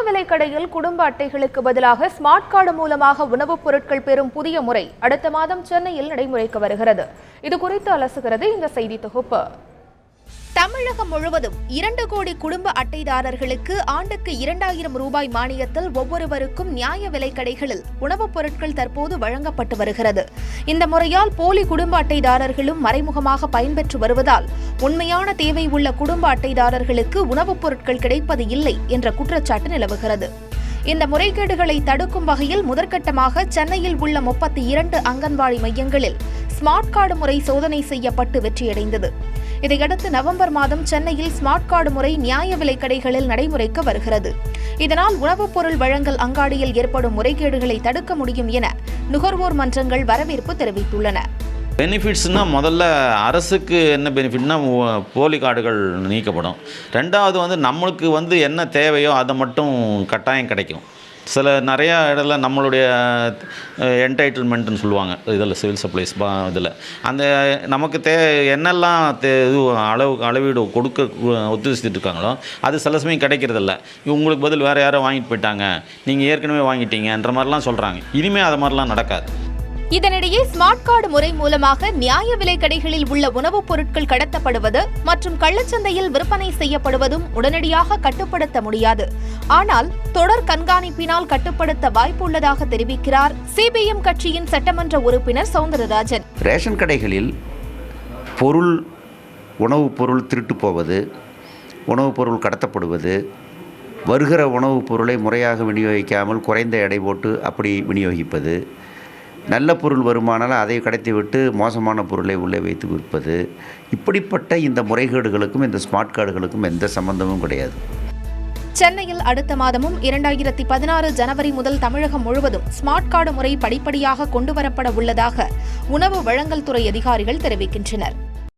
விலைக் கடையில் குடும்ப அட்டைகளுக்கு பதிலாக ஸ்மார்ட் கார்டு மூலமாக உணவுப் பொருட்கள் பெறும் புதிய முறை அடுத்த மாதம் சென்னையில் நடைமுறைக்கு வருகிறது. இதுகுறித்து அலசுகிறது இந்த செய்தி தொகுப்பு. தமிழகம் முழுவதும் 2 கோடி குடும்ப அட்டைதாரர்களுக்கு ஆண்டுக்கு 2000 ரூபாய் மானியத்தில் ஒவ்வொருவருக்கும் நியாய விலைக் கடைகளில் உணவுப் பொருட்கள் தற்போது வழங்கப்பட்டு வருகிறது. இந்த முறையால் போலி குடும்ப அட்டைதாரர்களும் மறைமுகமாக பயன்பெற்று வருவதால் உண்மையான தேவை உள்ள குடும்ப அட்டைதாரர்களுக்கு உணவுப் பொருட்கள் கிடைப்பது இல்லை என்ற குற்றச்சாட்டு நிலவுகிறது. இந்த முறைகேடுகளை தடுக்கும் வகையில் முதற்கட்டமாக சென்னையில் உள்ள 32 அங்கன்வாடி மையங்களில் ஸ்மார்ட் கார்டு முறை சோதனை செய்யப்பட்டு வெற்றியடைந்தது. இதையடுத்து நவம்பர் மாதம் சென்னையில் ஸ்மார்ட் கார்டு முறை நியாய விலைக் கடைகளில் நடைமுறைக்கு வருகிறது. இதனால் உணவுப் பொருள் வழங்கல் அங்காடியில் ஏற்படும் முறைகேடுகளை தடுக்க முடியும் என நுகர்வோர் மன்றங்கள் வரவேற்பு தெரிவித்துள்ளன. பெனிஃபிட்ஸ்னா முதல்ல அரசுக்கு என்ன பெனிஃபிட்னா போலி கார்டுகள் நீக்கப்படும். ரெண்டாவது நம்மளுக்கு என்ன தேவையோ அதை மட்டும் கட்டாயம் கிடைக்கும். நிறையா இடத்துல நம்மளுடைய என்டைட்டில்மெண்ட்டுன்னு சொல்லுவாங்க, இதில் சிவில் சப்ளைஸ் இதில் அந்த நமக்கு என்னெல்லாம் இது அளவீடு கொடுக்க ஒத்துழைச்சிட்டு இருக்காங்களோ அது சில சமயம் கிடைக்கிறதில்ல. உங்களுக்கு பதில் வேறு யாரோ வாங்கிட்டு போயிட்டாங்க, நீங்கள் ஏற்கனவே வாங்கிட்டீங்கன்ற மாதிரிலாம் சொல்கிறாங்க. இனிமேல் அது மாதிரிலாம் நடக்காது. இதனிடையே ஸ்மார்ட் கார்டு முறை மூலமாக நியாய விலைக் கடைகளில் உள்ள உணவுப் பொருட்கள் கடத்தப்படுவது மற்றும் கள்ளச்சந்தையில் விற்பனை செய்யப்படுவதும் உடனடியாக கட்டுப்படுத்த முடியாது. ஆனால் தொடர் கண்காணிப்பினால் கட்டுப்படுத்த வாய்ப்புள்ளதாக தெரிவிக்கிறார் சிபிஎம் கட்சியின் சட்டமன்ற உறுப்பினர் சவுந்தரராஜன். ரேஷன் கடைகளில் உணவுப் பொருள் திருட்டு போவது, உணவுப் பொருள் கடத்தப்படுவது, வருகிற உணவுப் பொருளை முறையாக விநியோகிக்காமல் குறைந்த எடை போட்டு அப்படி விநியோகிப்பது, நல்ல பொருள் வருமானால் அதை கடத்திவிட்டு மோசமான பொருளை உள்ளே வைத்து விற்பது, இப்படிப்பட்ட இந்த முறைகேடுகளுக்கும் இந்த ஸ்மார்ட் கார்டுகளுக்கும் எந்த சம்பந்தமும் கிடையாது. சென்னையில் அடுத்த மாதமும் 2016 ஜனவரி முதல் தமிழகம் முழுவதும் ஸ்மார்ட் கார்டு முறை படிப்படியாக கொண்டுவரப்பட உள்ளதாக உணவு வழங்கல் துறை அதிகாரிகள் தெரிவிக்கின்றனர்.